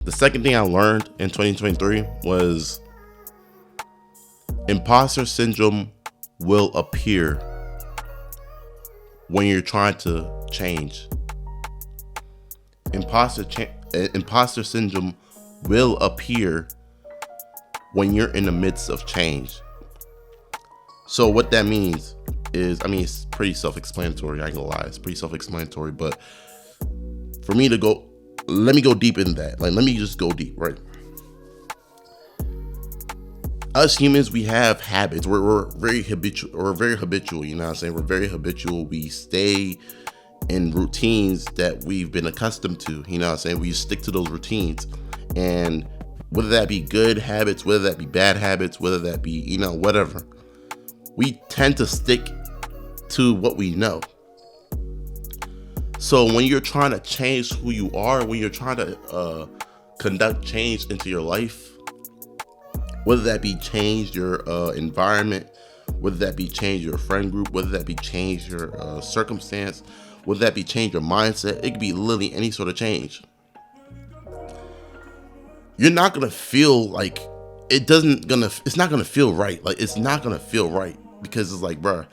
The second thing I learned in 2023 was imposter syndrome will appear when you're trying to change. Imposter syndrome will appear when you're in the midst of change. So what that means is, it's pretty self-explanatory. I ain't gonna lie, it's pretty self-explanatory. But for me to go, let me go deep in that. Let me just go deep, right? Us humans, we have habits. We're very habitual. We're very habitual. You know what I'm saying? We're very habitual. We stay in routines that we've been accustomed to. You know what I'm saying? We stick to those routines, and whether that be good habits, whether that be bad habits, whether that be, whatever, we tend to stick to what we know. So when you're trying to change who you are, when you're trying to conduct change into your life, whether that be change your environment, whether that be change your friend group, whether that be change your circumstance, whether that be change your mindset, it could be literally any sort of change. You're not gonna feel like it's not gonna feel right. Like, it's not gonna feel right, because it's like, bruh,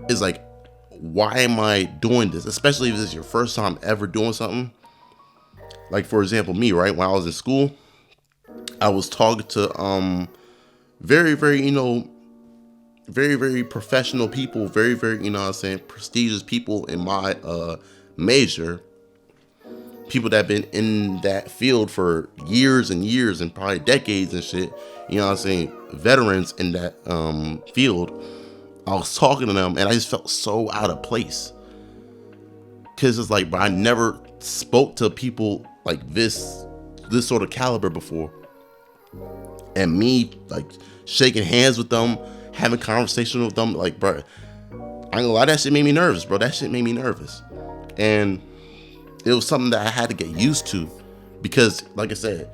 it's like, why am I doing this? Especially if this is your first time ever doing something. Like, for example, me, right? When I was in school, I was talking to very, very, very, very professional people, very, very, prestigious people in my major. People that have been in that field for years and years and probably decades and shit. Veterans in that field. I was talking to them and I just felt so out of place. Cause it's like, but I never spoke to people like this sort of caliber before. And me, like, shaking hands with them, having conversation with them, like, bro, I ain't gonna lie, that shit made me nervous, bro. That shit made me nervous. And it was something that I had to get used to, because, like I said,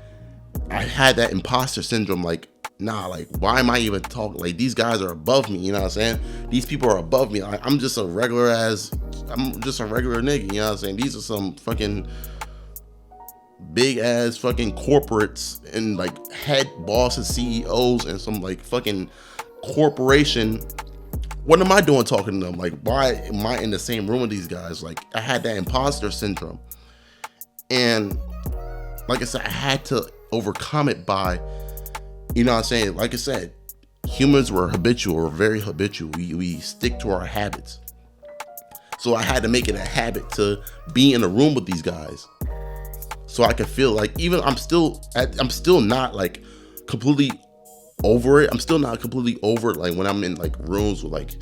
I had that imposter syndrome. Like, nah, like, why am I even talking? Like, these guys are above me, you know what I'm saying? These people are above me. Like, I'm just a regular nigga, you know what I'm saying? These are some fucking big ass fucking corporates and like head bosses, CEOs, and some like fucking corporation. What am I doing talking to them? Like, why am I in the same room with these guys? Like, I had that imposter syndrome. And like I said, I had to overcome it by, you know what I'm saying? Like I said, humans were habitual. We're very habitual. We stick to our habits. So I had to make it a habit to be in a room with these guys, so I could feel like, even I'm still not like completely over it. I'm still not completely over it. Like, when I'm in like rooms with like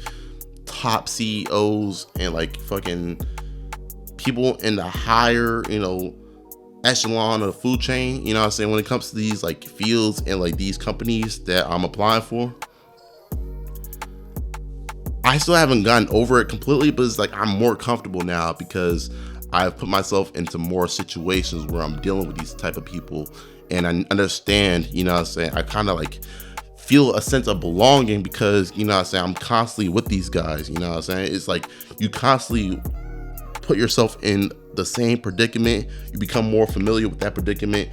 top CEOs and like fucking people in the higher, echelon of the food chain, you know what I'm saying? When it comes to these like fields and like these companies that I'm applying for, I still haven't gotten over it completely, but it's like, I'm more comfortable now because I've put myself into more situations where I'm dealing with these type of people, and I understand, you know what I'm saying? I kind of like feel a sense of belonging because, you know what I'm saying, I'm constantly with these guys, you know what I'm saying? It's like, you constantly put yourself in the same predicament. You become more familiar with that predicament.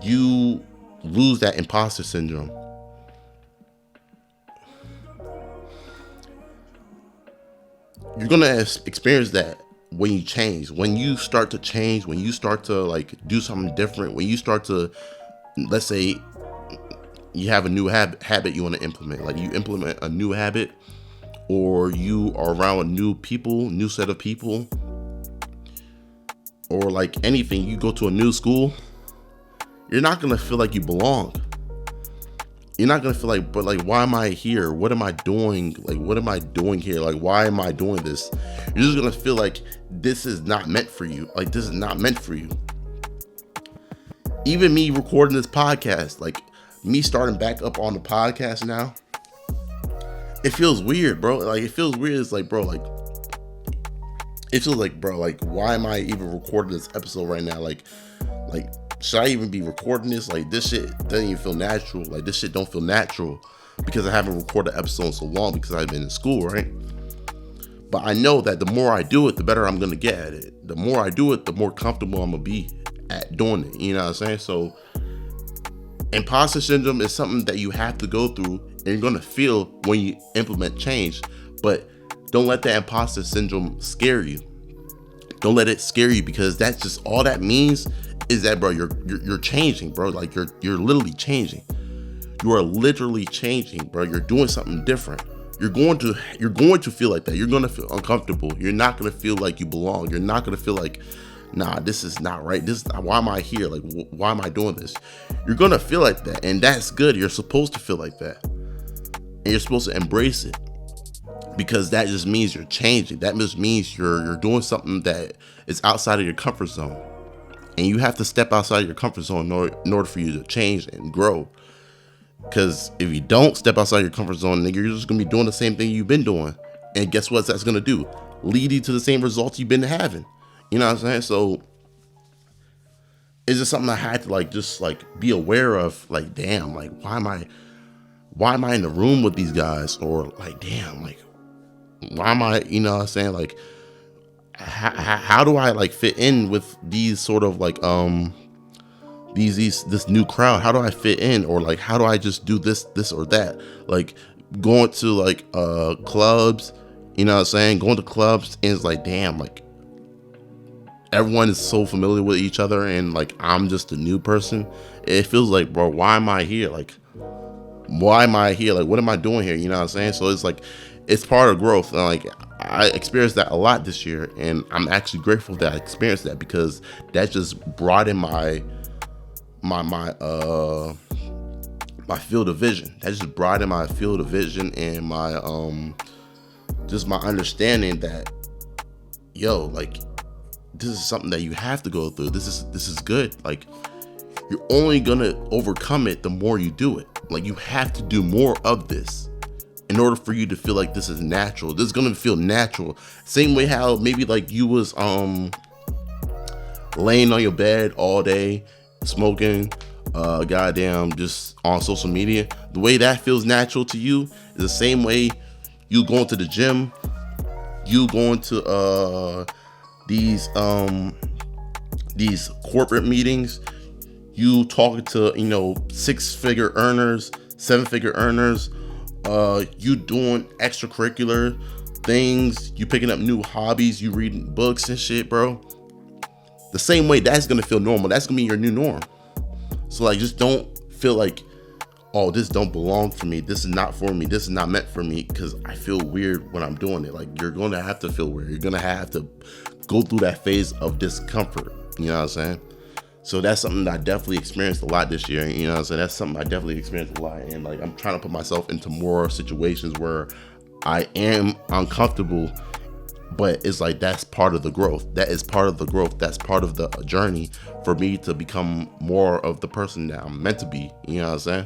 You lose that imposter syndrome. You're gonna experience that when you change, when you start to change, when you start to like do something different, when you start to, let's say you have a new habit you want to implement, like you implement a new habit, or you are around new set of people, or like anything, you go to a new school, you're not going to feel like you belong. You're not going to feel like, but like, why am I here? What am I doing? Like, what am I doing here? Like, why am I doing this? You're just going to feel like this is not meant for you. Like, this is not meant for you. Even me recording this podcast, like me starting back up on the podcast now, it feels weird, bro. Like, it feels weird. It's like, bro, like, it feels like, bro, like, why am I even recording this episode right now? Like, should I even be recording this? Like, this shit doesn't even feel natural. Like, this shit don't feel natural because I haven't recorded an episode in so long because I've been in school, right? But I know that the more I do it, the better I'm going to get at it. The more I do it, the more comfortable I'm going to be at doing it. You know what I'm saying? So imposter syndrome is something that you have to go through and you're going to feel when you implement change. But don't let that imposter syndrome scare you. Don't let it scare you, because that's just all that means is that, bro, you're changing, bro. Like you're literally changing. You are literally changing, bro. You're doing something different. You're going to feel like that. You're going to feel uncomfortable. You're not going to feel like you belong. You're not going to feel like, nah, this is not right. Why am I here? Like, why am I doing this? You're going to feel like that. And that's good. You're supposed to feel like that. And you're supposed to embrace it, because that just means you're changing. That just means you're doing something that is outside of your comfort zone. And you have to step outside of your comfort zone in order for you to change and grow. Because if you don't step outside your comfort zone, nigga, you're just going to be doing the same thing you've been doing. And guess what that's going to do? Lead you to the same results you've been having. You know what I'm saying? So it's just something I had to just be aware of. Like, damn, like, why am I in the room with these guys? Or like, damn, like, why am I, you know what I'm saying? Like, how do I fit in with these sort of this new crowd? How do I fit in? Or like, how do I just do this or that? Like going to clubs, you know what I'm saying? Going to clubs, and it's like, damn, like everyone is so familiar with each other, and like I'm just a new person. It feels like, bro, why am I here? Like, why am I here? Like, what am I doing here? You know what I'm saying? So it's like, it's part of growth. And like, I experienced that a lot this year, and I'm actually grateful that I experienced that, because that just broadened my field of vision. That just broadened my field of vision, and my just my understanding that, yo, like, this is something that you have to go through. This is good. Like, you're only gonna overcome it the more you do it. Like, you have to do more of this in order for you to feel like this is natural. This is gonna feel natural. Same way how maybe like you was laying on your bed all day, smoking, goddamn, just on social media. The way that feels natural to you is the same way you going to the gym, you going to these corporate meetings, you talking to 6-figure earners, 7-figure earners, you doing extracurricular things, you picking up new hobbies, you reading books and shit, bro. The same way that's gonna feel normal. That's gonna be your new norm. So like, just don't feel like, oh, this don't belong for me. This is not for me. This is not meant for me, because I feel weird when I'm doing it. Like, you're gonna have to feel weird. You're gonna have to go through that phase of discomfort. You know what I'm saying? So that's something that I definitely experienced a lot this year. You know what I'm saying? That's something I definitely experienced a lot. And like, I'm trying to put myself into more situations where I am uncomfortable, but it's like, that's part of the growth. That is part of the growth. That's part of the journey for me to become more of the person that I'm meant to be. You know what I'm saying?